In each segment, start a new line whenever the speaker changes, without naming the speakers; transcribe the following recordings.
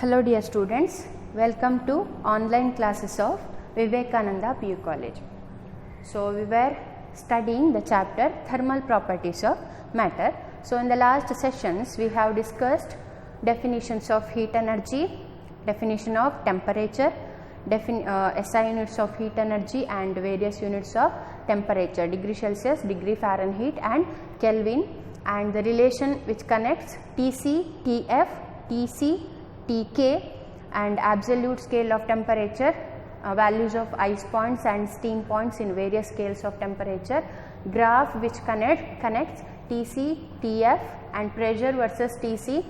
Hello dear students, welcome to online classes of Vivekananda PU College. So we were studying the chapter thermal properties of matter. So in the last sessions we have discussed definitions of heat energy, definition of temperature, SI units of heat energy and various units of temperature, degree Celsius, degree Fahrenheit and Kelvin, and the relation which connects Tc, Tf, Tc, Tk and absolute scale of temperature, values of ice points and steam points in various scales of temperature, graph which connects Tc, Tf and pressure versus Tc,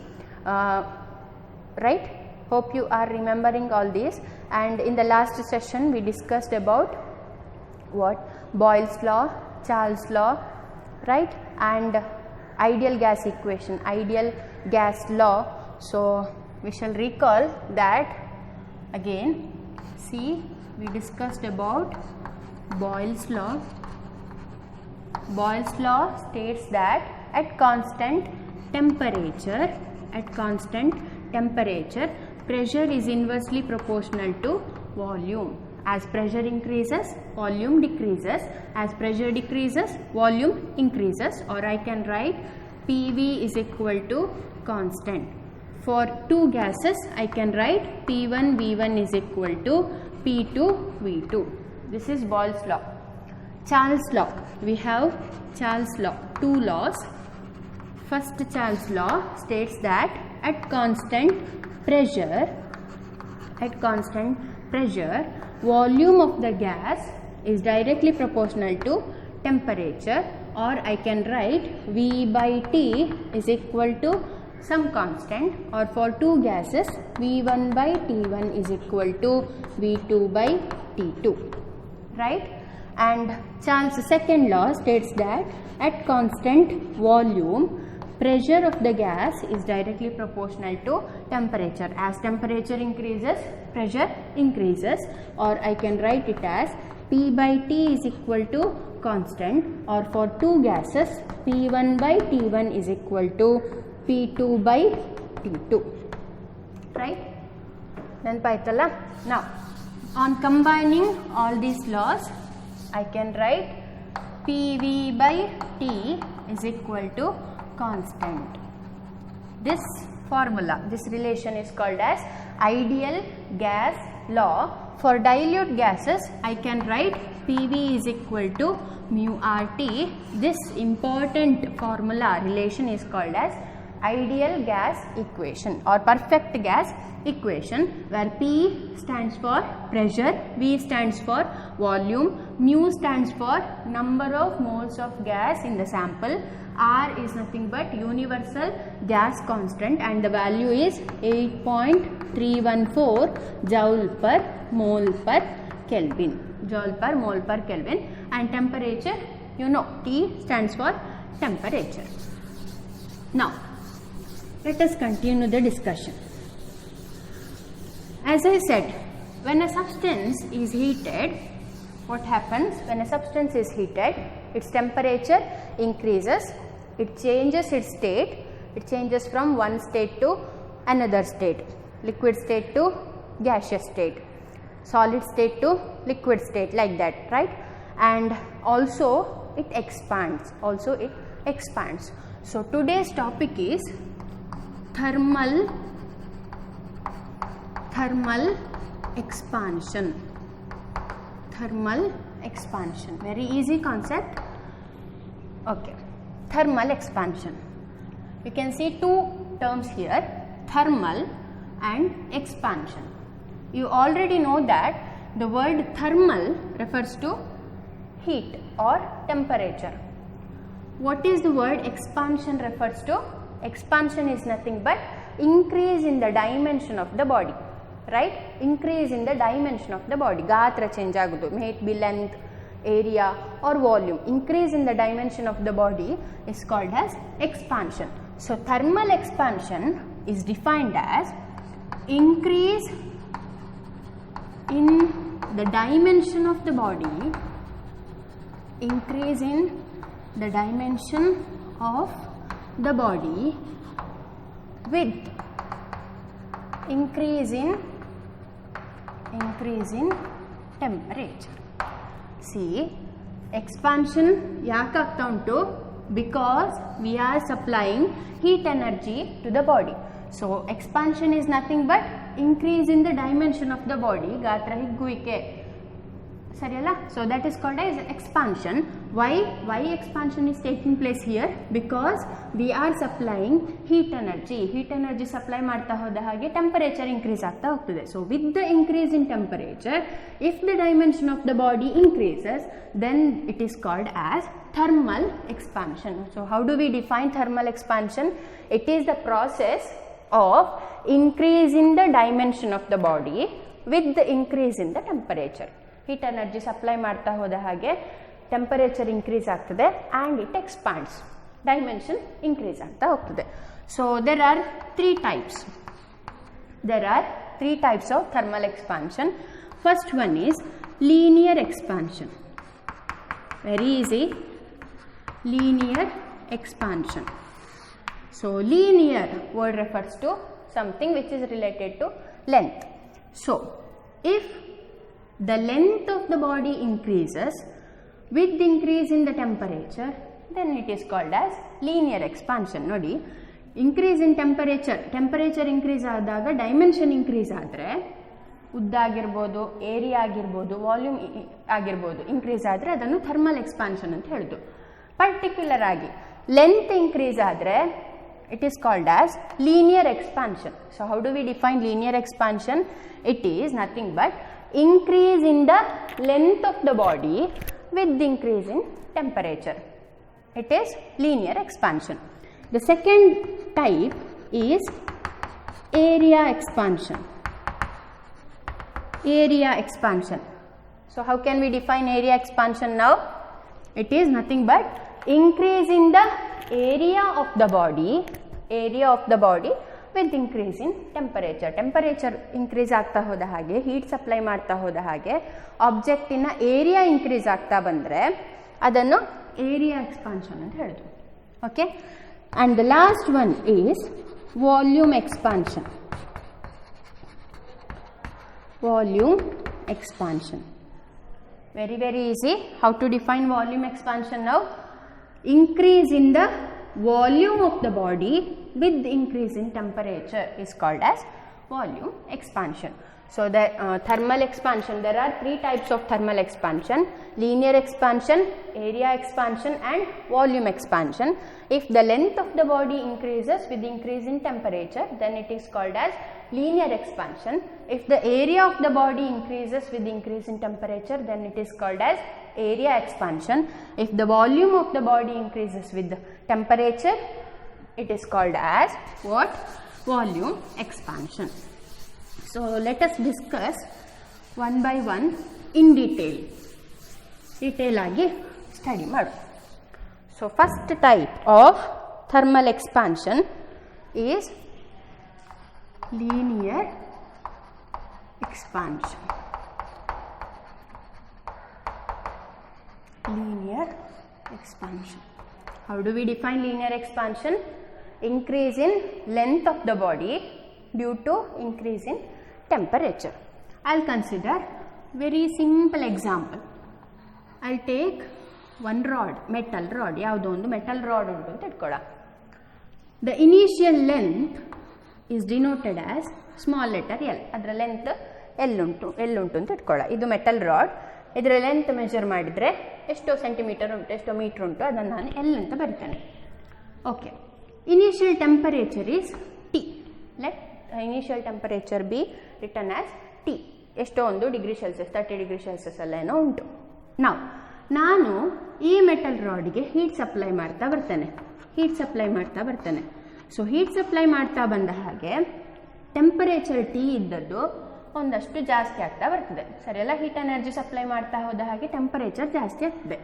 right? Hope you are remembering all these. And in the last session we discussed about what? Boyle's law, Charles law, right? And ideal gas equation, ideal gas law. So we shall recall that again. See, we discussed about Boyle's law. Boyle's law states that at constant temperature, pressure is inversely proportional to volume. As pressure increases, volume decreases. As pressure decreases, volume increases. Or I can write PV is equal to constant. For two gases, I can write P1 V1 is equal to P2 V2. This is Boyle's law. Charles law. We have Charles law. Two laws. First Charles law states that at constant pressure, volume of the gas is directly proportional to temperature, or I can write V by T is equal to some constant, or for two gases V1 by T1 is equal to V2 by T2, right? And Charles' second law states that at constant volume, pressure of the gas is directly proportional to temperature. As temperature increases, pressure increases, or I can write it as P by T is equal to constant, or for two gases P1 by T1 is equal to P2 by T2, right? Then paitala. Now on combining all these laws, I can write PV by T is equal to constant. This formula, this relation is called as ideal gas law. For dilute gases, I can write PV is equal to mu RT. This important formula relation is called as ideal gas equation or perfect gas equation, where P stands for pressure, V stands for volume, mu stands for number of moles of gas in the sample, R is nothing but universal gas constant and the value is 8.314 joule per mole per Kelvin, and temperature, you know, T stands for temperature. Now let us continue the discussion. As I said, when a substance is heated, what happens? When a substance is heated, its temperature increases, it changes its state, it changes from one state to another state, liquid state to gaseous state, solid state to liquid state, like that, right? And also it expands, So today's topic is thermal expansion. Very easy concept. Okay, thermal expansion. You can see two terms here, thermal and expansion. You already know that the word thermal refers to heat or temperature. What is the word expansion refers to? Expansion is nothing but increase in the dimension of the body, right? Increase in the dimension of the body. Gatra change agudu. May it be length, area or volume. Increase in the dimension of the body is called as expansion. So thermal expansion is defined as increase in the dimension of the body, increase in the dimension of the body with increase in temperature. See, expansion ಯಾಕೆ ಆಗ್ತಾ ಉಂಟು? Because we are supplying heat energy to the body. So expansion is nothing but increase in the dimension of the body, ಗಾತ್ರ ಹಿಗ್ಗುವಿಕೆ, ಸರಿಯಲ್ಲ? So that is called as expansion. Why expansion is taking place here? Because we are supplying heat energy supply ಮಾಡ್ತಾ ಹೋದ ಹಾಗೆ temperature increase ಆಗ್ತಾ ಹೋಗ್ತದೆ. So with the increase in temperature, if the dimension of the body increases, then it is called as thermal expansion. So how do we define thermal expansion? It is the process of increasing the dimension of the body with the increase in the temperature. Heat energy supply ಮಾಡ್ತಾ ಹೋದ ಹಾಗೆ temperature increase ಆಗ್ತದೆ and it expands, dimension increase ಆಗ್ತಾ ಹೋಗ್ತದೆ. So there are three types of thermal expansion. First one is linear expansion. Very easy, linear expansion. So linear word refers to something which is related to length. So if the length of the body increases with increase in the temperature, then it is called as linear expansion. Nodi, increase in temperature increase ಆದಾಗ dimension increase ಆದರೆ ಉದ್ದ ಆಗಿರ್ಬೋದು, area ಆಗಿರ್ಬೋದು, volume ಆಗಿರ್ಬೋದು increase ಆದರೆ ಅದನ್ನು thermal expansion ಅಂತ ಹೇಳೋದು. ಪರ್ಟಿಕ್ಯುಲರ್ ಆಗಿ ಲೆಂತ್ ಇನ್ಕ್ರೀಸ್ ಆದರೆ it is called as linear expansion. So how do we define linear expansion? It is nothing but increase in the length of the body with increase in temperature. It is linear expansion. The second type is area expansion. So how can we define area expansion now? It is nothing but increase in the area of the body with increase in temperature increase ಆಗ್ತಾ ಹೋದ ಹಾಗೆ, heat supply ಮಾಡ್ತಾ ಹೋದ ಹಾಗೆ ಆಬ್ಜೆಕ್ಟಿನ area increase ಆಗ್ತಾ ಬಂದರೆ ಅದನ್ನು area expansion ಅಂತ ಹೇಳೋದು. Okay, and the last one is volume expansion. Very easy. How to define volume expansion now? Increase in the volume of the body with increase in temperature is called as volume expansion. So the thermal expansion, there are three types of thermal expansion: linear expansion, area expansion and volume expansion. If the length of the body increases with increase in temperature, then it is called as linear expansion. If the area of the body increases with increase in temperature, then it is called as area expansion. If the volume of the body increases with the temperature, it is called as what? Volume expansion. So let us discuss one by one in detail ಆಗಿ study ಮಾಡು. So first type of thermal expansion is linear expansion. How do we define linear expansion? Increase in length of the body due to increase in temperature. I'll consider very simple example. I'll take one rod, metal rod. ಯಾವುದೋ ಒಂದು metal rod ಉಂಟು ಅಂತ ಇಟ್ಕೊಳ್ಳ. The initial length is denoted as small letter L. ಅದರ length L ಉಂಟು ಅಂತ ಇಟ್ಕೊಳ್ಳ. ಇದು metal rod. ಇದರ length measure ಮಾಡಿದರೆ ಎಷ್ಟೋ ಸೆಂಟಿಮೀಟರ್ ಉಂಟು, ಎಷ್ಟೋ ಮೀಟರ್ ಉಂಟು, ಅದನ್ನು ನಾನು L ಅಂತ ಬರಿತೇನೆ. Okay, initial temperature is T. Let initial temperature be written as T. ಎಷ್ಟೋ ಒಂದು ಡಿಗ್ರಿ ಸೆಲ್ಸಿಯಸ್, 30 ಡಿಗ್ರಿ ಸೆಲ್ಸಿಯಸ್ ಎಲ್ಲ ಏನೋ ಉಂಟು. ನಾನು ಈ ಮೆಟಲ್ ರಾಡ್ಗೆ ಹೀಟ್ ಸಪ್ಲೈ ಮಾಡ್ತಾ ಬರ್ತೇನೆ. ಸೊ ಹೀಟ್ ಸಪ್ಲೈ ಮಾಡ್ತಾ ಬಂದ ಹಾಗೆ ಟೆಂಪರೇಚರ್ T ಇದ್ದದ್ದು ಒಂದಷ್ಟು ಜಾಸ್ತಿ ಆಗ್ತಾ ಬರ್ತದೆ. ಸರಿಯಲ್ಲ, ಹೀಟ್ ಎನರ್ಜಿ ಸಪ್ಲೈ ಮಾಡ್ತಾ ಹೋದ ಹಾಗೆ ಟೆಂಪರೇಚರ್ ಜಾಸ್ತಿ ಆಗ್ತದೆ.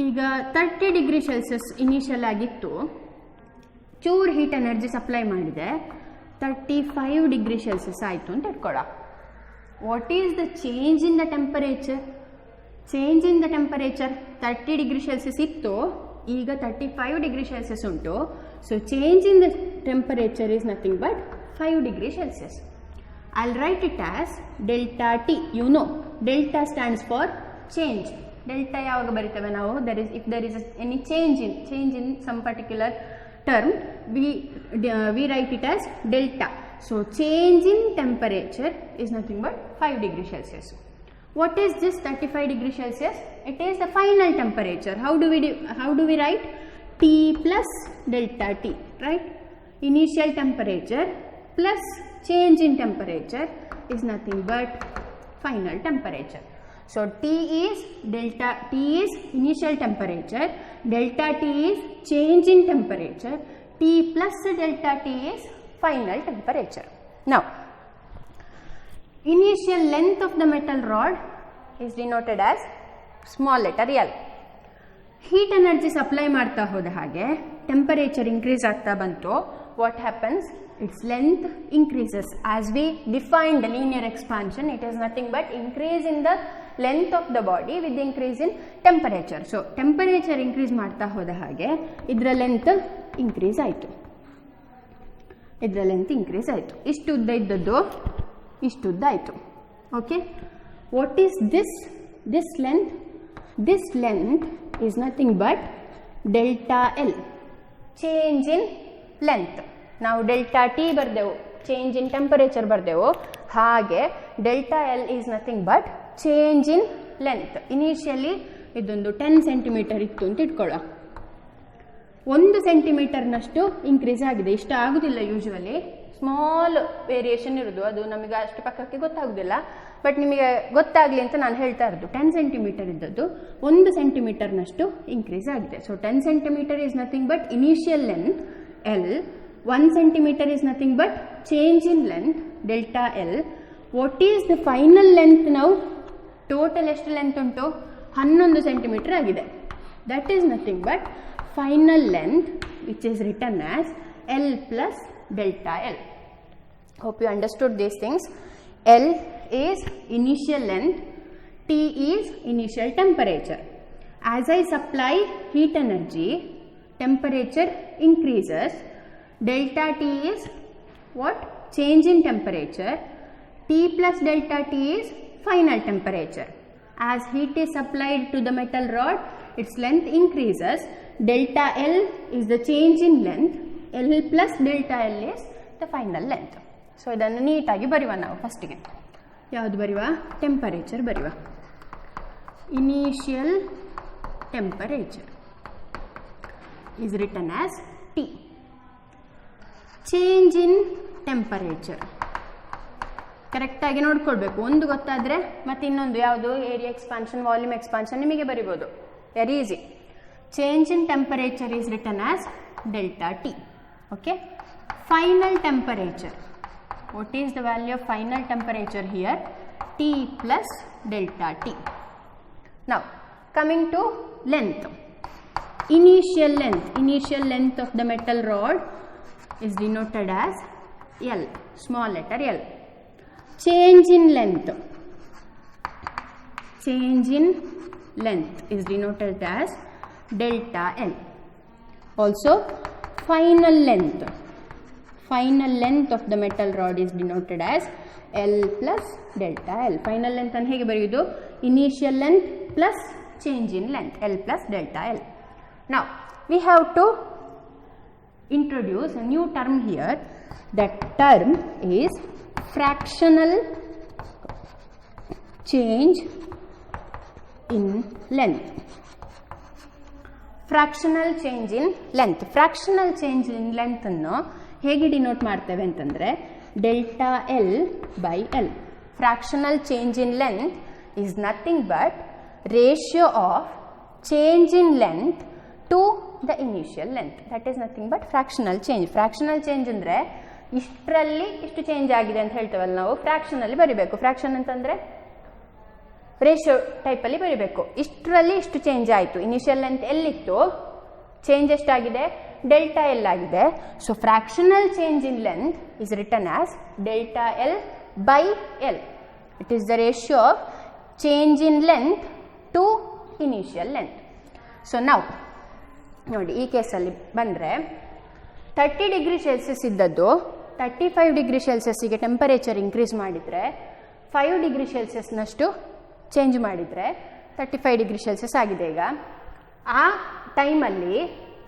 ಈಗ 30 ಡಿಗ್ರಿ ಸೆಲ್ಸಿಯಸ್ ಇನಿಷಿಯಲ್ ಆಗಿತ್ತು, ಚೂರು ಹೀಟ್ ಎನರ್ಜಿ ಸಪ್ಲೈ ಮಾಡಿದೆ, 35 ಡಿಗ್ರಿ ಸೆಲ್ಸಿಯಸ್ ಆಯಿತು ಅಂತ ಇಟ್ಕೊಳ್ಳ. What is the change in the temperature? 30 degree Celsius ಇತ್ತು, ಈಗ 35 ಡಿಗ್ರಿ ಸೆಲ್ಸಿಯಸ್ ಉಂಟು. So change in the temperature is nothing but 5 degrees Celsius. I'll write it as delta T. You know, delta stands for change. Delta ಯಾವಾಗ ಬರೀತೇವೆ ನಾವು, if there is any change in some particular term, we write it as delta. So change in temperature is nothing but 5 degrees Celsius. What is this 35 degrees Celsius? It is the final temperature. How do we write? T plus delta T, right? Initial temperature plus change in temperature is nothing but final temperature. So T is initial temperature, delta T is change in temperature, T plus delta T is final temperature. Now, initial length of the metal rod is denoted as small letter L. Heat energy supply ಮಾಡ್ತಾ ಹೋದ ಹಾಗೆ temperature increase ಆಗ್ತಾ ಬಂತು. What happens? Its length increases. As we defined the linear expansion, it is nothing but increase in the length of the body with the increase in temperature. So temperature increase ಮಾಡ್ತಾ ಹೋದ ಹಾಗೆ ಇದರ length increase ಆಯಿತು. ಇಷ್ಟು ಉದ್ದ ಇದ್ದದ್ದು ಇಷ್ಟು ಉದ್ದ ಆಯಿತು. Okay, what is this length? This length is nothing but delta L, change in length. ನಾವು delta T ಬರ್ದೆವು, change in temperature ಬರ್ದೆವು, ಹಾಗೆ delta L is nothing but change in length. Initially ಇದೊಂದು 10 ಸೆಂಟಿಮೀಟರ್ ಇತ್ತು ಅಂತ ಇಟ್ಕೊಳ್ಳೋ, 1 ಸೆಂಟಿಮೀಟರ್ನಷ್ಟು ಇನ್ಕ್ರೀಸ್ ಆಗಿದೆ. ಇಷ್ಟ ಆಗುದಿಲ್ಲ, usually small variation ಇರೋದು, ಅದು ನಮಗೆ ಅಷ್ಟು ಪಕ್ಕಕ್ಕೆ ಗೊತ್ತಾಗೋದಿಲ್ಲ. ಬಟ್ ನಿಮಗೆ ಗೊತ್ತಾಗಲಿ ಅಂತ ನಾನು ಹೇಳ್ತಾ ಇರೋದು, 10 ಸೆಂಟಿಮೀಟರ್ ಇದ್ದದ್ದು 1 ಸೆಂಟಿಮೀಟರ್ನಷ್ಟು ಇನ್ಕ್ರೀಸ್ ಆಗಿದೆ. So 10 centimetre is nothing but initial length L, 1 centimetre is nothing but change in length delta L. What is the final length? ನಾವು ಟೋಟಲ್ ಎಷ್ಟು ಲೆಂತ್ ಉಂಟು? 11 ಸೆಂಟಿಮೀಟರ್ ಆಗಿದೆ. That is nothing but final length, which is written as L plus delta L. Hope you understood these things. L is initial length, T is initial temperature. As I supply heat energy, temperature increases. Delta T is what? Change in temperature. T plus delta T is final temperature. As heat is supplied to the metal rod, its length increases. Delta L is the change in length. L plus delta L is the final length. So ಇದನ್ನು ನೀಟಾಗಿ ಬರೆಯುವ ನಾವು. ಫಸ್ಟಿಗೆ ಯಾವುದು ಬರೆಯುವ? Temperature ಬರೆಯುವ. Initial temperature is written as T. Change in temperature ಕರೆಕ್ಟಾಗಿ ನೋಡ್ಕೊಳ್ಬೇಕು. ಒಂದು ಗೊತ್ತಾದರೆ ಮತ್ತು ಇನ್ನೊಂದು ಯಾವುದು? ಏರಿಯಾ ಎಕ್ಸ್ಪಾನ್ಷನ್, ವಾಲ್ಯೂಮ್ ಎಕ್ಸ್ಪಾನ್ಷನ್ ನಿಮಗೆ ಬರಿಬೋದು. Very easy. Change in temperature is written as delta T. Okay. Final temperature. What is the value of final temperature here? T plus delta T. Now, coming to length. Initial length of the metal rod is denoted as L, small letter L. Change in length is denoted as delta L. Also final length of the metal rod is denoted as L plus delta L. Final length ಅನ್ನು ಹೇಗೆ ಬರೆಯುವುದು? Initial length plus change in length, L plus delta L. Now we have to introduce a new term here. That term is fractional change in length. Fractional change in length. Fractional change in length ಅನ್ನು ಹೇಗೆ denote ಮಾಡ್ತೇವೆ ಅಂತಂದರೆ delta L by L. Fractional change in length is nothing but ratio of change in length to the initial length. That is nothing but fractional change. Fractional change ಅಂದರೆ ಇಷ್ಟರಲ್ಲಿ ಇಷ್ಟು change ಆಗಿದೆ ಅಂತ ಹೇಳ್ತೇವಲ್ಲ ನಾವು, ಫ್ರಾಕ್ಷನಲ್ಲಿ ಬರಿಬೇಕು. ಫ್ರಾಕ್ಷನ್ ಅಂತಂದರೆ ರೇಷಿಯೋ ಟೈಪಲ್ಲಿ ಬರೀಬೇಕು. ಇಷ್ಟರಲ್ಲಿ ಇಷ್ಟು ಚೇಂಜ್ ಆಯಿತು. ಇನಿಷಿಯಲ್ ಲೆಂತ್ ಎಲ್ಲಿತ್ತು, ಚೇಂಜ್ ಎಷ್ಟಾಗಿದೆ? ಡೆಲ್ಟಾ ಎಲ್ ಆಗಿದೆ. So fractional change in length is written as delta L by L. It is the ratio of change in length to initial length. So ನಾವು ನೋಡಿ, ಈ ಕೇಸಲ್ಲಿ ಬಂದರೆ 30 ಡಿಗ್ರಿ ಸೆಲ್ಸಿಯಸ್ ಇದ್ದದ್ದು 35 degree ಸೆಲ್ಸಿಯಸ್ಸಿಗೆ temperature increase ಮಾಡಿದರೆ 5 degree ಸೆಲ್ಸಿಯಸ್ನಷ್ಟು change ಮಾಡಿದರೆ 35 degree Celsius ಆಗಿದೆ. ಈಗ ಆ ಟೈಮಲ್ಲಿ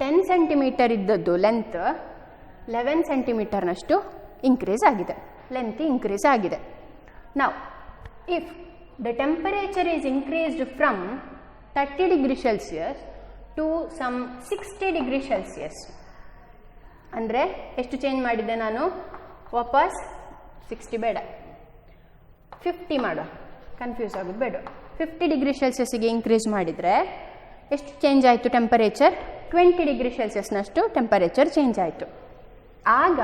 10 ಸೆಂಟಿಮೀಟರ್ ಇದ್ದದ್ದು ಲೆಂತ್ 11 ಸೆಂಟಿಮೀಟರ್ನಷ್ಟು ಇನ್ಕ್ರೀಸ್ ಆಗಿದೆ, ಲೆಂತ್ ಇನ್ಕ್ರೀಸ್ ಆಗಿದೆ. ನಾವು if the temperature is increased from 30 degree Celsius to some 60 degree Celsius ಅಂದರೆ ಎಷ್ಟು ಚೇಂಜ್ ಮಾಡಿದ್ದೆ ನಾನು? ವಾಪಸ್ 60 ಬೇಡ, 50 ಮಾಡುವ, ಕನ್ಫ್ಯೂಸ್ ಆಗೋದು ಬೇಡ. 50 ಡಿಗ್ರಿ ಸೆಲ್ಸಿಯಸ್ಸಿಗೆ ಇನ್ಕ್ರೀಸ್ ಮಾಡಿದರೆ ಎಷ್ಟು ಚೇಂಜ್ ಆಯಿತು ಟೆಂಪರೇಚರ್? 20 ಡಿಗ್ರಿ ಸೆಲ್ಸಿಯಸ್ನಷ್ಟು ಟೆಂಪರೇಚರ್ ಚೇಂಜ್ ಆಯಿತು. ಆಗ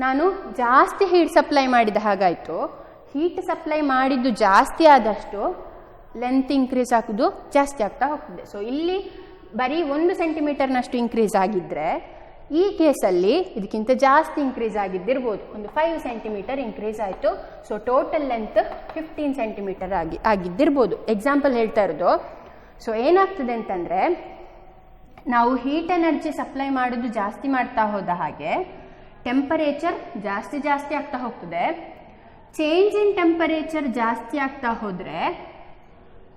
ನಾನು ಜಾಸ್ತಿ ಹೀಟ್ ಸಪ್ಲೈ ಮಾಡಿದ ಹಾಗಾಯಿತು. ಹೀಟ್ ಸಪ್ಲೈ ಮಾಡಿದ್ದು ಜಾಸ್ತಿ ಆದಷ್ಟು ಲೆಂತ್ ಇನ್ಕ್ರೀಸ್ ಆಗೋದು ಜಾಸ್ತಿ ಆಗ್ತಾ ಹೋಗ್ತದೆ. ಸೊ ಇಲ್ಲಿ ಬರೀ 1 ಸೆಂಟಿಮೀಟರ್ನಷ್ಟು ಇನ್ಕ್ರೀಸ್ ಆಗಿದ್ದರೆ ಈ ಕೇಸಲ್ಲಿ ಇದಕ್ಕಿಂತ ಜಾಸ್ತಿ ಇನ್ಕ್ರೀಸ್ ಆಗಿದ್ದಿರ್ಬೋದು, ಒಂದು 5 ಸೆಂಟಿಮೀಟರ್ ಇನ್ಕ್ರೀಸ್ ಆಯಿತು. ಸೊ ಟೋಟಲ್ ಲೆಂತ್ 15 ಸೆಂಟಿಮೀಟರ್ ಆಗಿದ್ದಿರ್ಬೋದು. ಎಕ್ಸಾಂಪಲ್ ಹೇಳ್ತಾ ಇರೋದು. ಸೊ ಏನಾಗ್ತದೆ ಅಂತಂದರೆ, ನಾವು ಹೀಟ್ ಎನರ್ಜಿ ಸಪ್ಲೈ ಮಾಡೋದು ಜಾಸ್ತಿ ಮಾಡ್ತಾ ಹೋದ ಹಾಗೆ ಟೆಂಪರೇಚರ್ ಜಾಸ್ತಿ ಆಗ್ತಾ ಹೋಗ್ತದೆ. ಚೇಂಜ್ ಇನ್ ಟೆಂಪರೇಚರ್ ಜಾಸ್ತಿ ಆಗ್ತಾ ಹೋದರೆ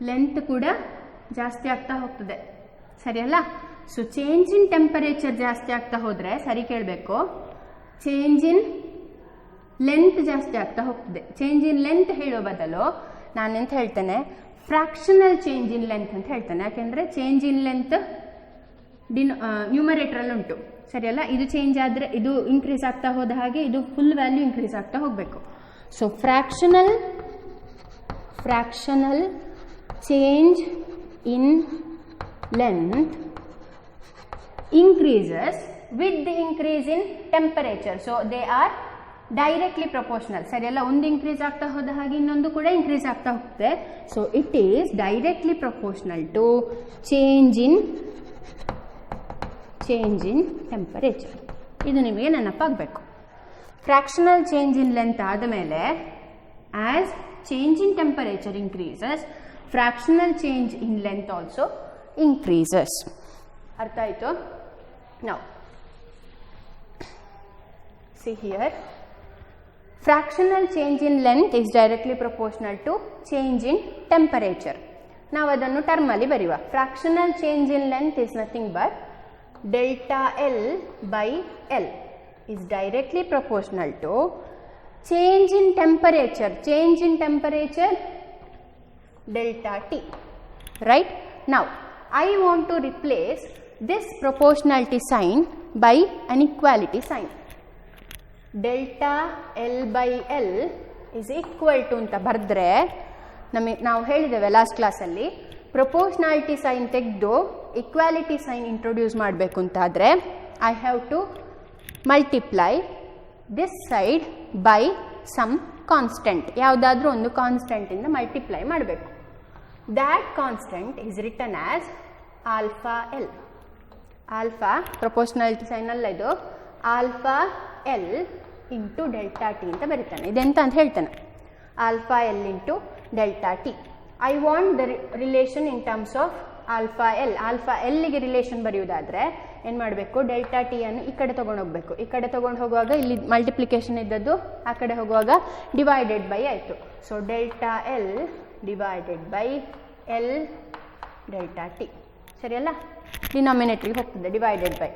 ಲೆಂತ್ ಕೂಡ ಜಾಸ್ತಿ ಆಗ್ತಾ ಹೋಗ್ತದೆ, ಸರಿಯಲ್ಲ? ಸೊ ಚೇಂಜ್ ಇನ್ ಟೆಂಪರೇಚರ್ ಜಾಸ್ತಿ ಆಗ್ತಾ ಹೋದರೆ, ಸರಿ ಕೇಳಬೇಕು, ಚೇಂಜ್ ಇನ್ ಲೆಂತ್ ಜಾಸ್ತಿ ಆಗ್ತಾ ಹೋಗ್ತದೆ. ಚೇಂಜ್ ಇನ್ ಲೆಂತ್ ಹೇಳೋ ಬದಲು ನಾನೆಂತ ಹೇಳ್ತೇನೆ, ಫ್ರಾಕ್ಷನಲ್ ಚೇಂಜ್ ಇನ್ ಲೆಂತ್ ಅಂತ ಹೇಳ್ತೇನೆ. ಯಾಕೆಂದರೆ ಚೇಂಜ್ ಇನ್ ಲೆಂತ್ ನ್ಯೂಮರೇಟ್ರಲ್ಲಿ ಉಂಟು, ಸರಿಯಲ್ಲ? ಇದು ಚೇಂಜ್ ಆದರೆ ಇದು ಇನ್ಕ್ರೀಸ್ ಆಗ್ತಾ ಹೋದ ಹಾಗೆ ಇದು ಫುಲ್ ವ್ಯಾಲ್ಯೂ ಇನ್ಕ್ರೀಸ್ ಆಗ್ತಾ ಹೋಗಬೇಕು. So fractional change in length increases with the increase in temperature. So they are directly proportional. ಸರಿಯಲ್ಲ? ಒಂದು ಇನ್ಕ್ರೀಸ್ ಆಗ್ತಾ ಹೋದ ಹಾಗೆ ಇನ್ನೊಂದು ಕೂಡ ಇನ್ಕ್ರೀಸ್ ಆಗ್ತಾ ಹೋಗ್ತದೆ. So it is directly proportional to change in temperature. ಇದು ನಿಮಗೆ ನೆನಪಾಗಬೇಕು. ಫ್ರಾಕ್ಷನಲ್ ಚೇಂಜ್ ಇನ್ ಲೆಂತ್ ಆದ ಮೇಲೆ as change in temperature increases, fractional change in length also increases. ಅರ್ಥ ಆಯಿತು? Now see here, fractional change in length is directly proportional to change in temperature. ನಾವು ಅದನ್ನು term ಅಲ್ಲಿ ಬರೆಯುವ. fractional change in length is nothing but delta L by L is directly proportional to change in temperature delta T, right? Now I want to replace this proportionality sign by an equality sign. Delta L by L is equal to ಅಂತ ಬರೆದ್ರೆ ನಾವು ಹೇಳಿದ್ದೇವೆ last ಕ್ಲಾಸಲ್ಲಿ, proportionality sign ತೆಗೆದು equality sign introduce ಮಾಡಬೇಕು ಅಂತಾದರೆ I have to multiply this side by some constant. ಯಾವುದಾದ್ರೂ ಒಂದು ಕಾನ್ಸ್ಟೆಂಟಿಂದ ಮಲ್ಟಿಪ್ಲೈ ಮಾಡಬೇಕು. That constant is written as alpha L. Alpha proportionality sign ಅಲ್ಲ ಇದು, alpha L into delta T ಅಂತ ಬರೀತಾನೆ. ಇದೆಂತ ಅಂತ ಹೇಳ್ತಾನೆ, alpha L into delta T. I want the relation in terms of alpha L. Alpha ಎಲ್ಲಿಗೆ relation ಬರೆಯುವುದಾದರೆ ಏನು ಮಾಡಬೇಕು, ಡೆಲ್ಟಾ ಟಿಯನ್ನು ಈ ಕಡೆ ತೊಗೊಂಡು ಹೋಗಬೇಕು. ಈ ಕಡೆ ತೊಗೊಂಡು ಹೋಗುವಾಗ ಇಲ್ಲಿ ಮಲ್ಟಿಪ್ಲಿಕೇಶನ್ ಇದ್ದದ್ದು ಆ ಕಡೆ ಹೋಗುವಾಗ ಡಿವೈಡೆಡ್ ಬೈ ಆಯಿತು. So delta L divided by L delta T, ಸರಿಯಲ್ಲ? ಡಿನಾಮಿನೇಟ್ರಿಗೆ ಹೋಗ್ತದೆ divided by.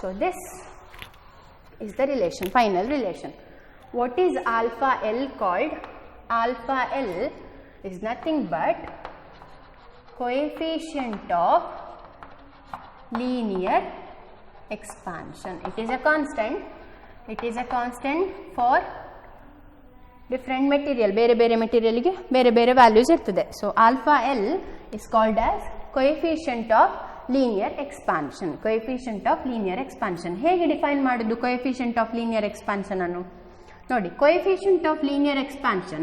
So this is the relation, final relation. What is alpha L called? Alpha L is nothing but coefficient of linear expansion. It is a constant. It is a constant for different material. ಬೇರೆ ಮೆಟೀರಿಯಲ್ಗೆ ಬೇರೆ values ಇರ್ತದೆ. So alpha L is called as coefficient of linear expansion. coefficient of linear expansion ಹೇಗೆ define ಮಾಡೋದು coefficient of linear expansion ಅನ್ನು ನೋಡಿ. coefficient of linear expansion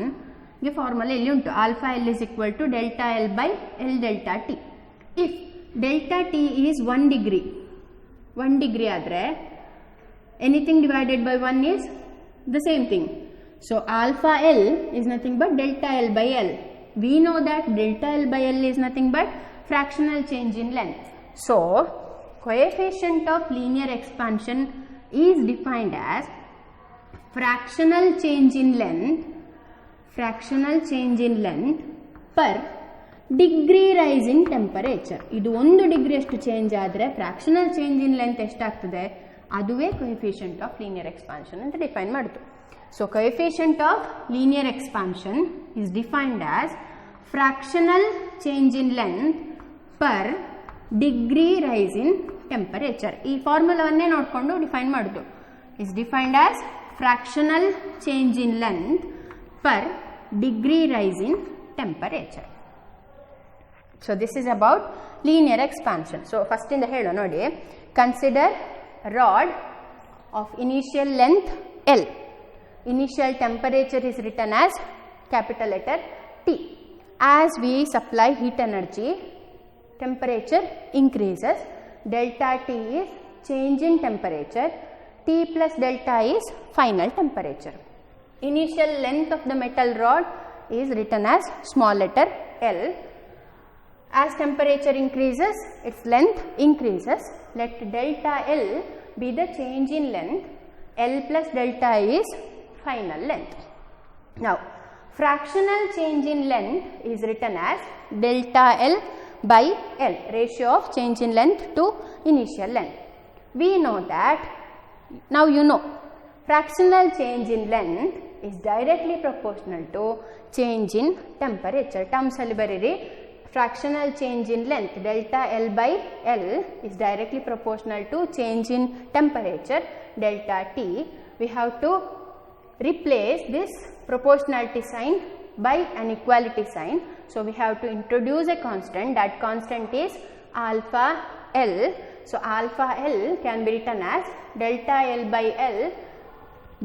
ಗೆ formula ಇಲ್ಲಿ ಉಂಟು. Alpha L is equal to delta L by L delta T. If delta T is 1 degree ಆದರೆ anything divided by 1 is the same thing. So alpha L is nothing but delta L by L. We know that delta L by L is nothing but fractional change in length. So coefficient of linear expansion is defined as fractional change in length per degree rise in temperature. ಇದು 1 degree ಅಷ್ಟು change ಆದರೆ fractional change in length ಎಷ್ಟಾಗ್ತದೆ, ಅದುವೇ coefficient of linear expansion ಅಂತ define ಮಾಡಿತು. So coefficient of linear expansion is defined as fractional change in length per degree rise in temperature. ಈ ಫಾರ್ಮುಲಾವನ್ನೇ ನೋಡಿಕೊಂಡು define ಮಾಡೋದು. is defined as fractional change in length per degree rise in temperature. So this is about linear expansion. So first ಇಂದ ಹೇಳೋ ನೋಡಿ, consider rod of initial length L. Initial temperature is written as capital letter T. As we supply heat energy, temperature increases. Delta T is change in temperature. T plus delta is final temperature. Initial length of the metal rod is written as small letter L. As temperature increases, its length increases. Let delta L be the change in length. L plus delta is final length. Now, fractional change in length is written as delta L by L, ratio of change in length to initial length. We know that, now you know, fractional change in length is directly proportional to change in temperature. Terms alli bariri, fractional change in length delta L by L is directly proportional to change in temperature delta T. We have to replace this proportionality sign by an equality sign. So we have to introduce a constant. That constant is alpha L. So alpha L can be written as delta L by L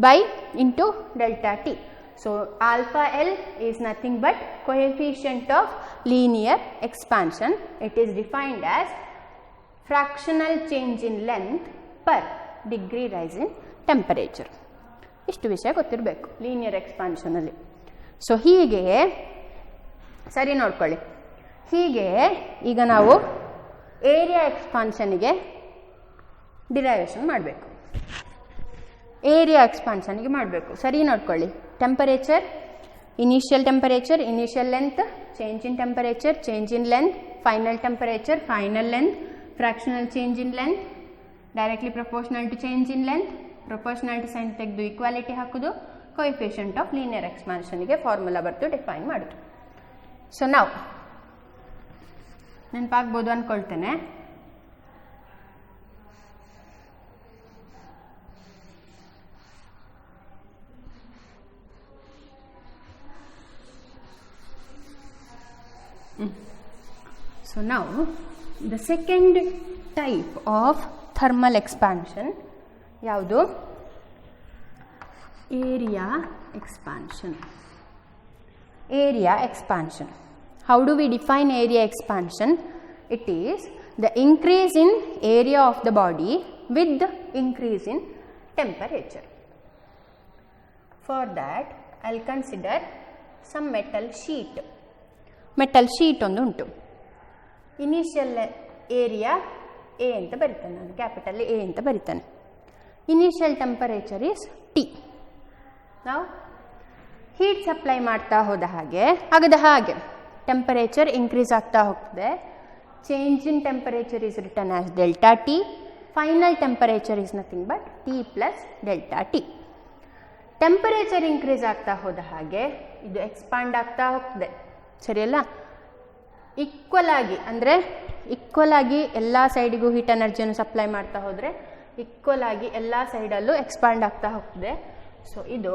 by into delta T. So alpha L is nothing but coefficient of linear expansion. It is defined as fractional change in length per degree rise in temperature. ಇಷ್ಟು ವಿಷಯ ಗೊತ್ತಿರಬೇಕು linear ಎಕ್ಸ್ಪಾನ್ಷನಲ್ಲಿ. So ಹೀಗೆ ಸರಿ ನೋಡ್ಕೊಳ್ಳಿ, ಹೀಗೆ ಈಗ ನಾವು area ಎಕ್ಸ್ಪಾನ್ಷನ್ಗೆ ಡಿರೈವೇಷನ್ ಮಾಡಬೇಕು. ಏರಿಯಾ ಎಕ್ಸ್ಪಾನ್ಷನ್ಗೆ ಮಾಡಬೇಕು. ಸರಿ ನೋಡ್ಕೊಳ್ಳಿ, temperature, initial temperature, initial length, change in temperature, change in length, final temperature, final length, fractional change in length, directly proportional to change in length, proportionality sign ತೆಗೆದು ಈಕ್ವಾಲಿಟಿ ಹಾಕೋದು, coefficient of linear ಎಕ್ಸ್ಪಾನ್ಷನ್ಗೆ formula ಬರ್ತು define ಮಾಡೋದು. So ನಾವು ನೆನಪಾಗ್ಬೋದು ಅಂದ್ಕೊಳ್ತೇನೆ. So now the second type of thermal expansion ಯಾವುದು? Area expansion. Area expansion. How do we define area expansion? It is the increase in area of the body with the increase in temperature. For that, I'll consider some metal sheet. Metal sheet ಒಂದು ಉಂಟು. Initial area A ಅಂತ ಬರಿತಾನೆ ನಾನು, capital A ಅಂತ ಬರಿತಾನೆ. Initial temperature is T. ನಾವು heat supply ಮಾಡ್ತಾ ಹೋದ ಹಾಗೆ ಆಗದ ಹಾಗೆ ಟೆಂಪರೇಚರ್ ಇನ್ಕ್ರೀಸ್ ಆಗ್ತಾ ಹೋಗ್ತದೆ. Change in temperature is written as delta T. Final temperature is nothing but T plus delta T. Temperature increase ಆಗ್ತಾ ಹೋದ ಹಾಗೆ ಇದು ಎಕ್ಸ್ಪಾಂಡ್ ಆಗ್ತಾ ಹೋಗ್ತದೆ, ಸರಿಯಲ್ಲ? ಈಕ್ವಲ್ ಆಗಿ, ಅಂದರೆ ಈಕ್ವಲ್ ಆಗಿ ಎಲ್ಲ ಸೈಡಿಗೂ ಹೀಟ್ ಎನರ್ಜಿಯನ್ನು ಸಪ್ಲೈ ಮಾಡ್ತಾ ಹೋದರೆ ಈಕ್ವಲ್ ಆಗಿ ಎಲ್ಲ ಸೈಡಲ್ಲೂ ಎಕ್ಸ್ಪಾಂಡ್ ಆಗ್ತಾ ಹೋಗ್ತದೆ. ಸೊ ಇದು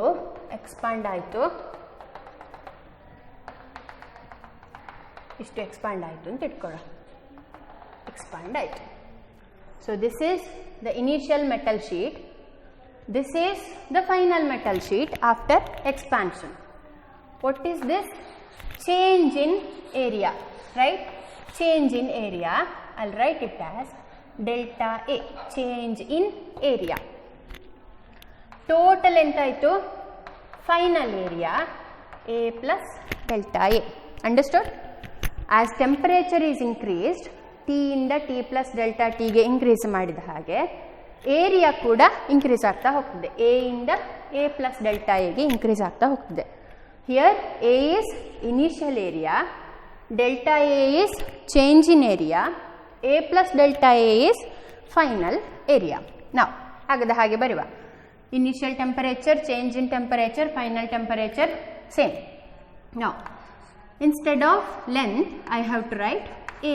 ಎಕ್ಸ್ಪಾಂಡ್ ಆಯಿತು, ಇಷ್ಟು ಎಕ್ಸ್ಪಾಂಡ್ ಆಯಿತು ಅಂತ ಇಟ್ಕೊಳ್ಳೋ, ಎಕ್ಸ್ಪಾಂಡ್ ಆಯಿತು. So this is the initial metal sheet. This is the final metal sheet after expansion. What is this? Change in area, right? Change in area, I'll write it as delta A, change in area. Total entayitu final area A plus delta A. Understood? As temperature is increased, T inda T plus delta T ge increase madida hage area kuda increase ಆಗ್ತಾ ಹೋಗ್ತದೆ. A ಇಂದ A plus delta A ಗೆ increase ಆಗ್ತಾ ಹೋಗ್ತದೆ. Here A is initial area, delta A is change in area, A plus delta A is final area. Now ಆಗದ ಹಾಗೆ ಬರೆಯುವ. Initial temperature, change in temperature, final temperature same. Now instead of length I have to write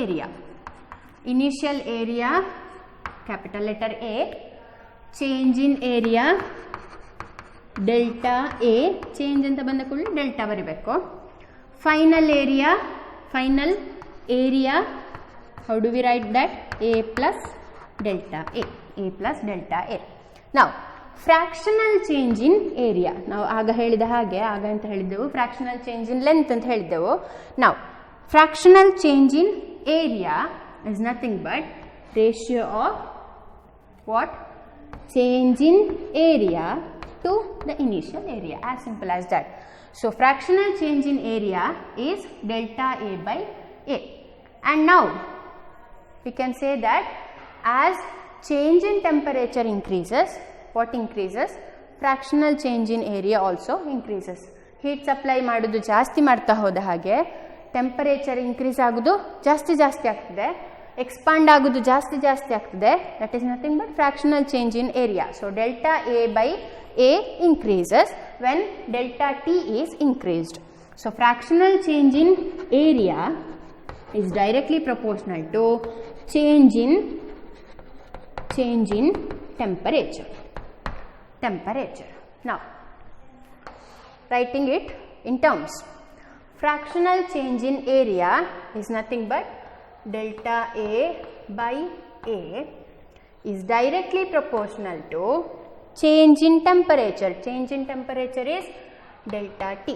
area. Initial area capital letter A, change in area delta A, change ಅಂತ ಬಂದ ಕೂಡಲೇ delta ಬರಿಬೇಕು. Final area how do we write that? A plus delta A, A plus delta A. Now fractional change in area, ನಾವು ಆಗ ಹೇಳಿದ ಹಾಗೆ, ಆಗ ಅಂತ ಹೇಳಿದ್ದೆವು fractional change in length ಅಂತ ಹೇಳಿದ್ದೆವು. Now fractional change in area is nothing but ratio of what? Change in area to the initial area, as simple as that. So fractional change in area is delta A by A. And now we can say that as change in temperature increases, what increases? Fractional change in area also increases. Heat supply ಮಾಡೋದು ಜಾಸ್ತಿ ಮಾಡ್ತಾ ಹೋದ ಹಾಗೆ temperature increase ಆಗೋದು ಜಾಸ್ತಿ ಆಗ್ತದೆ, expand ಆಗೋದು ಜಾಸ್ತಿ ಆಗ್ತದೆ. That is nothing but fractional change in area. So delta A by A increases when delta T is increased. So fractional change in area is directly proportional to change in temperature. Now writing it in terms, fractional change in area is nothing but delta A by A is directly proportional to change in temperature. Change in temperature is delta T.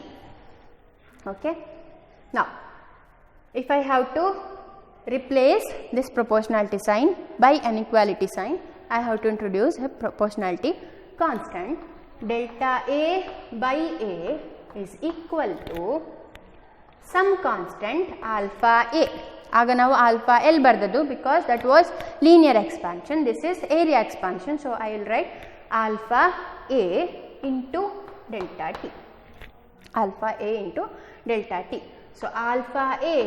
Okay. Now if I have to replace this proportionality sign by an equality sign, I have to introduce a proportionality constant. Delta A by A is equal to some constant alpha A. ಆಗ ನಾವು alpha L ಬರ್ದದ್ದು because that was linear expansion. This is area expansion. So I will write alpha A into delta T. Alpha A into delta T. So alpha A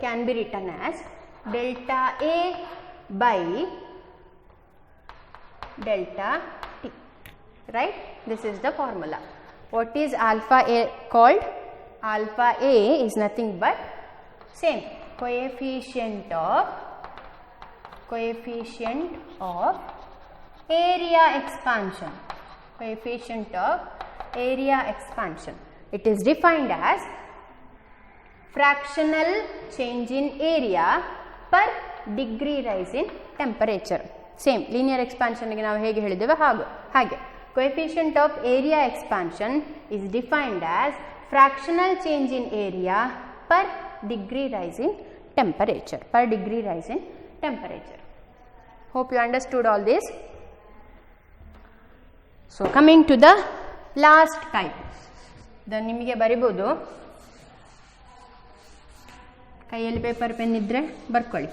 can be written as delta A by delta T. Right? This is the formula. What is alpha A called? Alpha A is nothing but same coefficient of area expansion. Coefficient of area expansion. It is defined as fractional change in area per degree rise in temperature. Same linear expansion ಗೆ ನಾವು ಹೇಗೆ ಹೇಳಿದ್ದೇವೆ ಹಾಗೆ coefficient of area expansion is defined as fractional change in area per degree rise in temperature. Hope you understood all this. So coming to the last type, then ನಿಮಗೆ ಬರಿಬಹುದು, ಕೈಯಲ್ಲಿ paper pen ಇದ್ದರೆ ಬರ್ಕೊಳ್ಳಿ,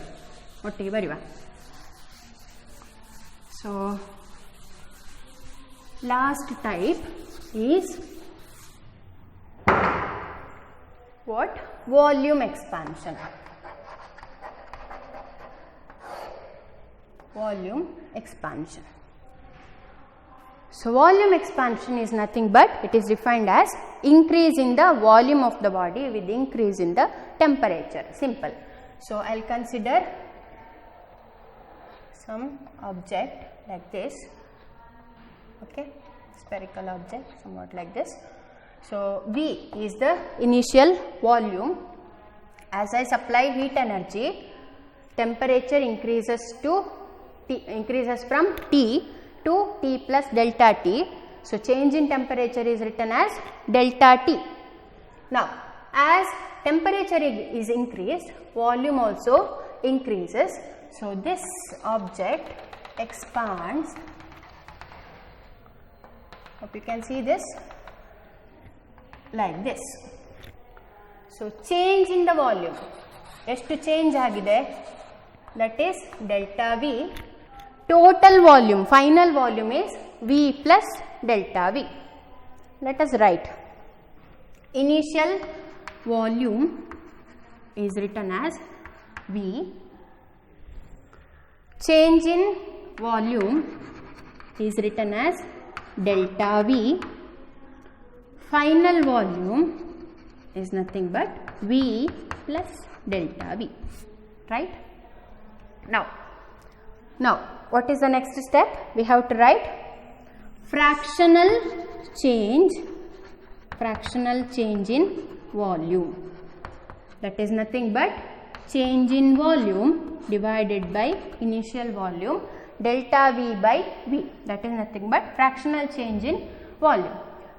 ಒಟ್ಟಿಗೆ ಬರೆಯುವ. So last type is what? Volume expansion. So volume expansion is nothing but it is defined as increase in the volume of the body with increase in the temperature. Simple. So I'll consider some object like this. Okay, spherical object somewhat like this. So V is the initial volume. As I supply heat energy, temperature increases from T to T plus delta T. So change in temperature is written as delta T. Now as temperature is increased, volume also increases. So this object expands. Hope you can see this like this. So change in the volume, ಎಷ್ಟು change ಆಗಿದೆ, that is delta V. Total volume, final volume is V plus delta V. let us write initial volume is written as V, change in volume is written as delta V, final volume is nothing but V plus delta V, right? Now what is the next step? We have to write fractional change in volume, that is nothing but change in volume divided by initial volume delta V by V, that is nothing but fractional change in volume.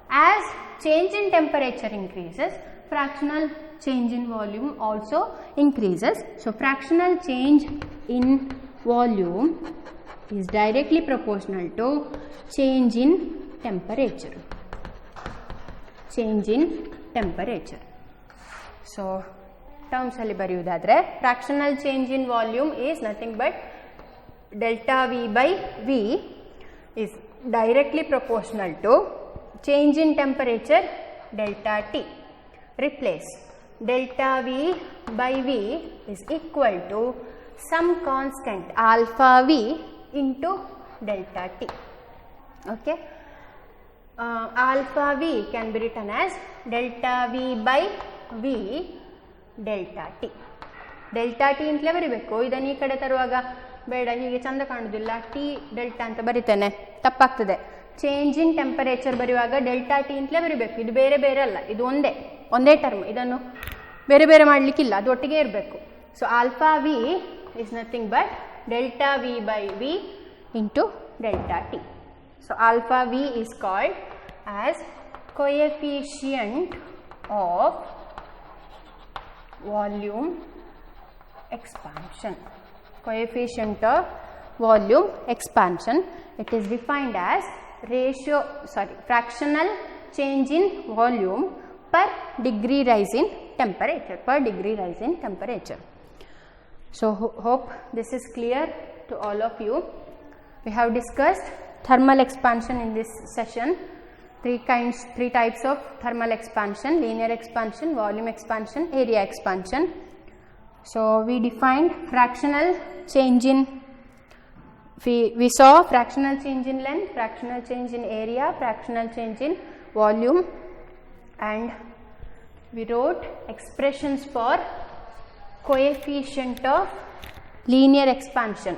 As change in temperature increases, fractional change in volume also increases. So fractional change in volume is directly proportional to change in temperature. So terms alli bariyudadre fractional change in volume is nothing but delta V by V is directly proportional to change in temperature delta T. Replace delta V by V is equal to some constant alpha V into delta T. Okay, alpha V can be written as delta V by V delta T. delta T ಅಂತಲೇ ಬರಿಬೇಕು. ಇದನ್ನು ಈ ಕಡೆ ತರುವಾಗ ಬೇಡ, ಹೀಗೆ ಚಂದ ಕಾಣುವುದಿಲ್ಲ, T delta ಅಂತ ಬರಿತೇನೆ, ತಪ್ಪಾಗ್ತದೆ. ಚೇಂಜ್ ಇನ್ ಟೆಂಪರೇಚರ್ ಬರೆಯುವಾಗ ಡೆಲ್ಟಾ ಟಿ ಅಂತಲೇ ಬರಿಬೇಕು. ಇದು ಬೇರೆ ಬೇರೆ ಅಲ್ಲ, ಇದು ಒಂದೇ ಟರ್ಮ್, ಇದನ್ನು ಬೇರೆ ಬೇರೆ ಮಾಡಲಿಕ್ಕಿಲ್ಲ, ಅದು ಒಟ್ಟಿಗೆ ಇರಬೇಕು. So alpha V is nothing but delta V by V into delta T. So alpha V is called as coefficient of volume expansion. Coefficient of volume expansion. It is defined as fractional change in volume per degree rise in temperature. So hope this is clear to all of you. We have discussed thermal expansion in this session. Three types of thermal expansion: linear expansion, volume expansion, area expansion. So we defined fractional change in, we saw fractional change in length, fractional change in area, fractional change in volume, and we wrote expressions for coefficient of linear expansion.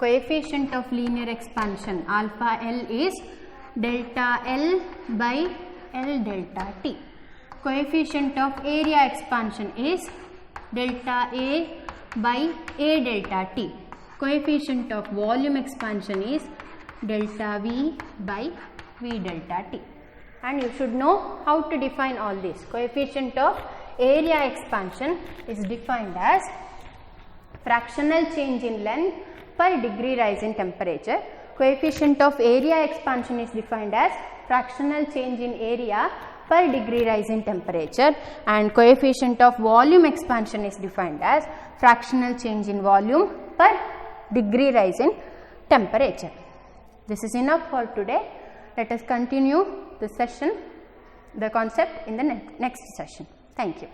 Coefficient of linear expansion alpha L is delta L by L delta T. Coefficient of area expansion is delta A by A delta T. Coefficient of volume expansion is delta V by V delta T. And you should know how to define all this. Coefficient of area expansion is defined as fractional change in length per degree rise in temperature. Coefficient of area expansion is defined as fractional change in area per degree rise in temperature, and coefficient of volume expansion is defined as fractional change in volume per degree rise in temperature. This is enough for today. Let us continue the concept in the next session. Thank you.